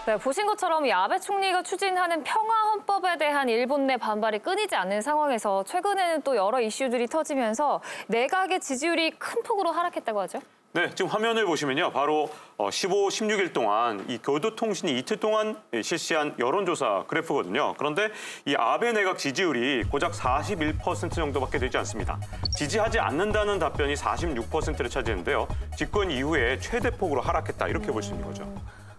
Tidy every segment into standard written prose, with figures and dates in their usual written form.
네, 보신 것처럼 이 아베 총리가 추진하는 평화 헌법에 대한 일본 내 반발이 끊이지 않는 상황에서 최근에는 또 여러 이슈들이 터지면서 내각의 지지율이 큰 폭으로 하락했다고 하죠. 네, 지금 화면을 보시면요. 바로 15, 16일 동안 이 교도통신이 이틀 동안 실시한 여론조사 그래프거든요. 그런데 이 아베 내각 지지율이 고작 41% 정도밖에 되지 않습니다. 지지하지 않는다는 답변이 46%를 차지했는데요. 집권 이후에 최대폭으로 하락했다 이렇게 볼 수 있는 거죠.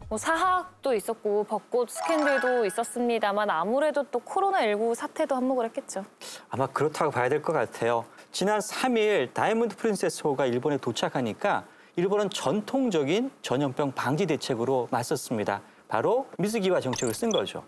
뭐 사학도 있었고 벚꽃 스캔들도 있었습니다만 아무래도 또 코로나19 사태도 한몫을 했겠죠. 아마 그렇다고 봐야 될 것 같아요. 지난 3일 다이아몬드 프린세스호가 일본에 도착하니까 일본은 전통적인 전염병 방지 대책으로 맞섰습니다. 바로 미스기와 정책을 쓴 거죠.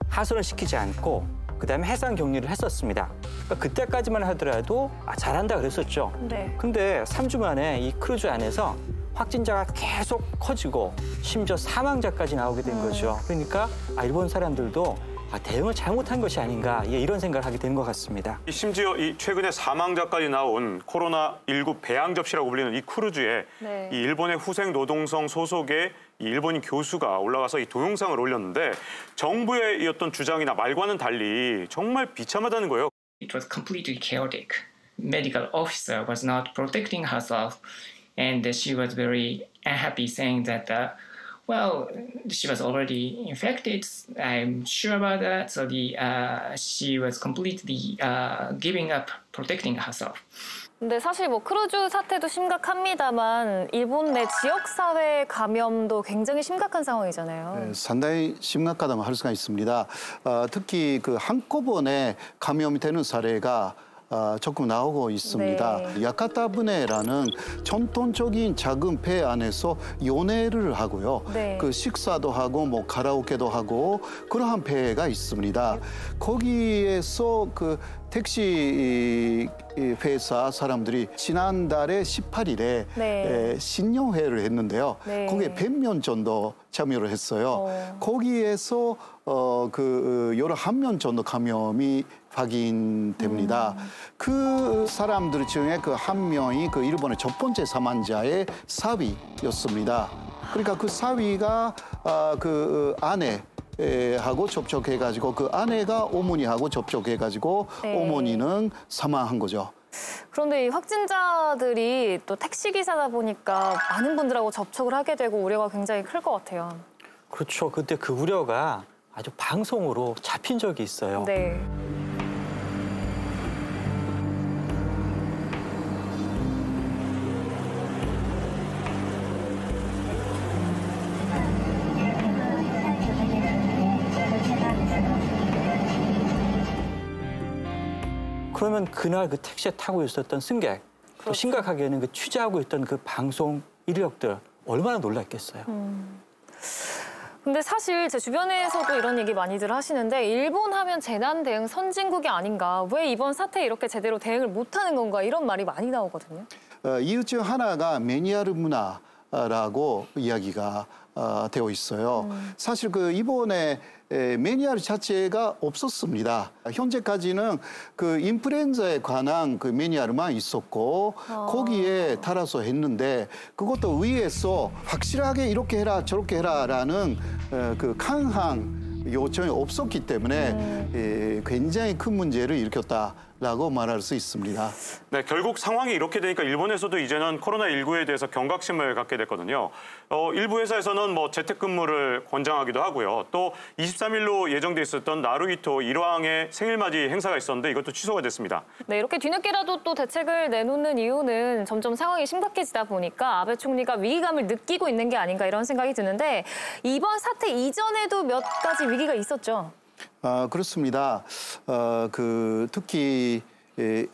하선을 시키지 않고 그다음에 해상 격리를 했었습니다. 그러니까 그때까지만 하더라도 잘한다 그랬었죠. 네. 근데 3주 만에 이 크루즈 안에서 확진자가 계속 커지고 심지어 사망자까지 나오게 된 거죠. 그러니까 일본 사람들도 대응을 잘못한 것이 아닌가 이런 생각을 하게 된 것 같습니다. 심지어 이 최근에 사망자까지 나온 코로나19 배양 접시라고 불리는 이 크루즈에 네. 이 일본의 후생 노동성 소속의 이 일본인 교수가 올라가서 이 동영상을 올렸는데 정부의 이 어떤 주장이나 말과는 달리 정말 비참하다는 거예요. It was completely chaotic. Medical officer was not protecting herself, and she was very unhappy, saying that. Well, she was already infected. I'm sure about that. So she was completely giving up protecting herself. 근데 사실 뭐 크루즈 사태도 심각합니다만 일본 내 지역사회 감염도 굉장히 심각한 상황이잖아요. 네, 상당히 심각하다고 할 수가 있습니다. 특히 그 한꺼번에 감염이 되는 사례가 조금 나오고 있습니다. 네. 야카타부네라는 전통적인 작은 배 안에서 연애를 하고요. 네. 그 식사도 하고 뭐 카라오케도 하고 그러한 배가 있습니다. 거기에서 그 택시 회사 사람들이 지난달에 18일에 네. 신년회를 했는데요. 네. 거기에 100명 정도 참여를 했어요. 거기에서 그 여러 한 명 정도 감염이 확인됩니다. 그 사람들 중에 그 한 명이 그 일본의 첫 번째 사망자의 사위였습니다. 그러니까 그 사위가 그 아내하고 접촉해가지고 그 아내가 어머니하고 접촉해가지고 네. 어머니는 사망한 거죠. 그런데 이 확진자들이 또 택시기사다 보니까 많은 분들하고 접촉을 하게 되고 우려가 굉장히 클 것 같아요. 그렇죠. 그때 그 우려가 아주 방송으로 잡힌 적이 있어요. 네. 그러면 그날 그 택시에 타고 있었던 승객, 그렇죠. 또 심각하게는 그 취재하고 있던 그 방송 인력들 얼마나 놀랐겠어요. 근데 사실 제 주변에서도 이런 얘기 많이들 하시는데 일본 하면 재난 대응 선진국이 아닌가, 왜 이번 사태에 이렇게 제대로 대응을 못하는 건가 이런 말이 많이 나오거든요. 이유 중 하나가 매니아르 문화라고 이야기가 되어 있어요. 사실 그 이번에 매니아르 자체가 없었습니다. 현재까지는 그 인플루엔자에 관한 그 매니아르만 있었고 거기에 따라서 했는데 그것도 위에서 확실하게 이렇게 해라 저렇게 해라라는 그 강한 요청이 없었기 때문에 굉장히 큰 문제를 일으켰다라고 말할 수 있습니다. 네, 결국 상황이 이렇게 되니까 일본에서도 이제는 코로나19에 대해서 경각심을 갖게 됐거든요. 일부 회사에서는 뭐 재택근무를 권장하기도 하고요. 또 23일로 예정돼 있었던 나루히토 1왕의 생일맞이 행사가 있었는데 이것도 취소가 됐습니다. 네, 이렇게 뒤늦게라도 또 대책을 내놓는 이유는 점점 상황이 심각해지다 보니까 아베 총리가 위기감을 느끼고 있는 게 아닌가 이런 생각이 드는데 이번 사태 이전에도 몇 가지 위기가 있었죠. 그렇습니다. 그 특히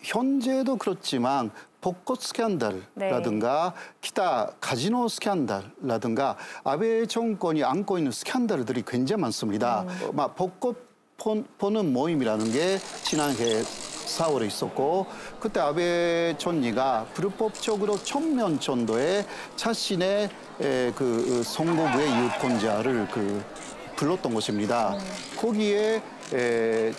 현재도 그렇지만 벚꽃 스캔들라든가 기타 카지노 스캔들라든가 아베 정권이 안고 있는 스캔들들이 굉장히 많습니다. 막 벚꽃 보는 모임이라는 게 지난해 4월에 있었고 그때 아베 총리가 불법적으로 1000명 정도의 자신의 그 선거구의 유권자를 불렀던 것입니다. 거기에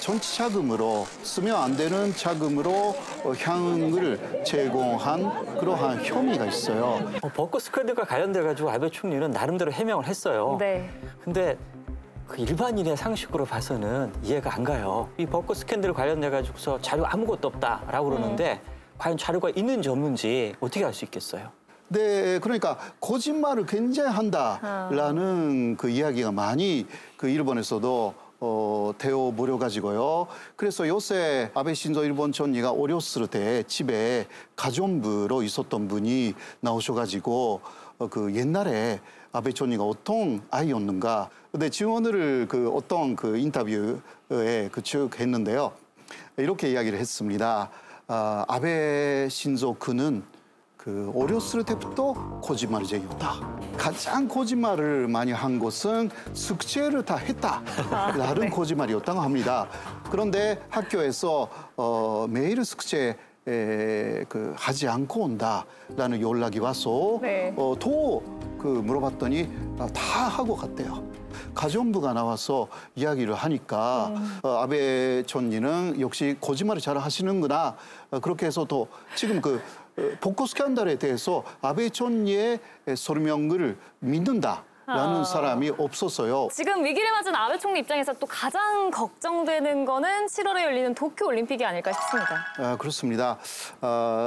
정치 자금으로 쓰면 안 되는 자금으로 향을 제공한 그러한 혐의가 있어요. 벚꽃 스캔들과 관련돼 가지고 아베 총리는 나름대로 해명을 했어요. 네. 근데 그 일반인의 상식으로 봐서는 이해가 안 가요. 이 벚꽃 스캔들 관련돼 가지고서 자료 아무것도 없다라고 그러는데 과연 자료가 있는지 없는지 어떻게 알 수 있겠어요? 네, 그러니까 거짓말을 굉장히 한다라는 그 이야기가 많이 그 일본에서도 되어 버려 가지고요. 그래서 요새 아베 신조 일본 총리가 어렸을 때 집에 가정부로 있었던 분이 나오셔가지고 그 옛날에 아베 총리가 어떤 아이였는가. 근데 증언을 그 어떤 그 인터뷰에 쭉 했는데요. 이렇게 이야기를 했습니다. 아베 신조 그는 그 어렸을 때부터 거짓말쟁이였다. 가장 거짓말을 많이 한 것은 숙제를 다 했다라는 거짓말이었다고 합니다. 그런데 학교에서 매일 숙제 하지 않고 온다라는 연락이 와서 네. 또 그 물어봤더니 다 하고 갔대요. 가정부가 나와서 이야기를 하니까 아베 총리는 역시 거짓말을 잘 하시는구나. 그렇게 해서 또 지금 그 벚꽃 스캔들에 대해서 아베 총리의 설명을 믿는다라는 사람이 없었어요. 지금 위기를 맞은 아베 총리 입장에서 또 가장 걱정되는 거는 7월에 열리는 도쿄 올림픽이 아닐까 싶습니다. 그렇습니다.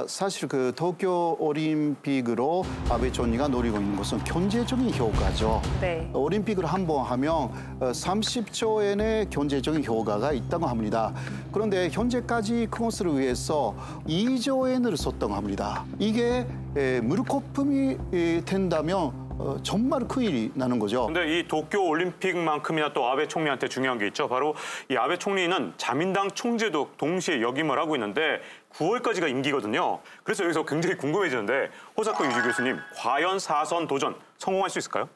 사실 그 도쿄 올림픽으로 아베 총리가 노리고 있는 것은 경제적인 효과죠. 네. 올림픽을 한 번 하면 30조 엔의 경제적인 효과가 있다고 합니다. 그런데 현재까지 그것을 위해서 2조 엔을 썼다고 합니다. 이게 물거품이 된다면 정말 큰일이 나는 거죠. 근데 이 도쿄 올림픽만큼이나 또 아베 총리한테 중요한 게 있죠. 바로 이 아베 총리는 자민당 총재도 동시에 역임을 하고 있는데 9월까지가 임기거든요. 그래서 여기서 굉장히 궁금해지는데 호사카 유지 교수님, 과연 4선 도전 성공할 수 있을까요?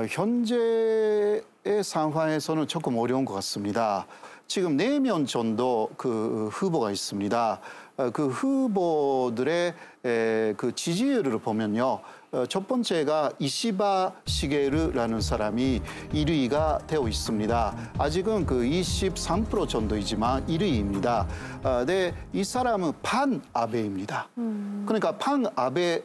현재의 상황에서는 조금 어려운 것 같습니다. 지금 4명 정도 그 후보가 있습니다. 그 후보들의 그 지지율을 보면요. 첫 번째가 이시바 시게루라는 사람이 1위가 되어 있습니다. 아직은 그 23% 정도이지만 1위입니다. 네, 이 사람은 판 아베입니다. 그러니까 판 아베,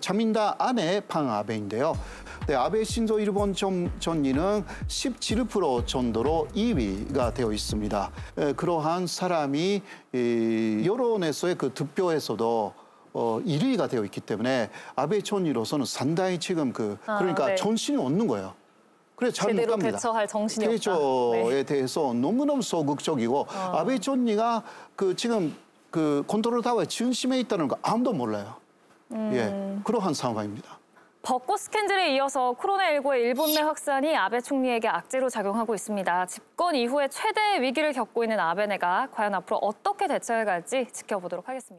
자민당 안에 판 아베인데요. 네, 아베 신조 일본 총리는 17% 정도로 2위가 되어 있습니다. 그러한 사람이 여론에서의 그 득표에서도 1위가 되어 있기 때문에 아베 총리로서는 상당히 지금 그러니까 네. 정신이 없는 거예요. 그래 잘 못 제대로 갑니다. 대처할 정신이 없다. 대처에 네. 대해서 너무너무 소극적이고 아베 총리가 그 지금 그 컨트롤 타워에 중심에 있다는 거 아무도 몰라요. 예, 그러한 상황입니다. 벚꽃 스캔들에 이어서 코로나19의 일본 내 확산이 아베 총리에게 악재로 작용하고 있습니다. 집권 이후에 최대 위기를 겪고 있는 아베 내각 과연 앞으로 어떻게 대처해 갈지 지켜보도록 하겠습니다.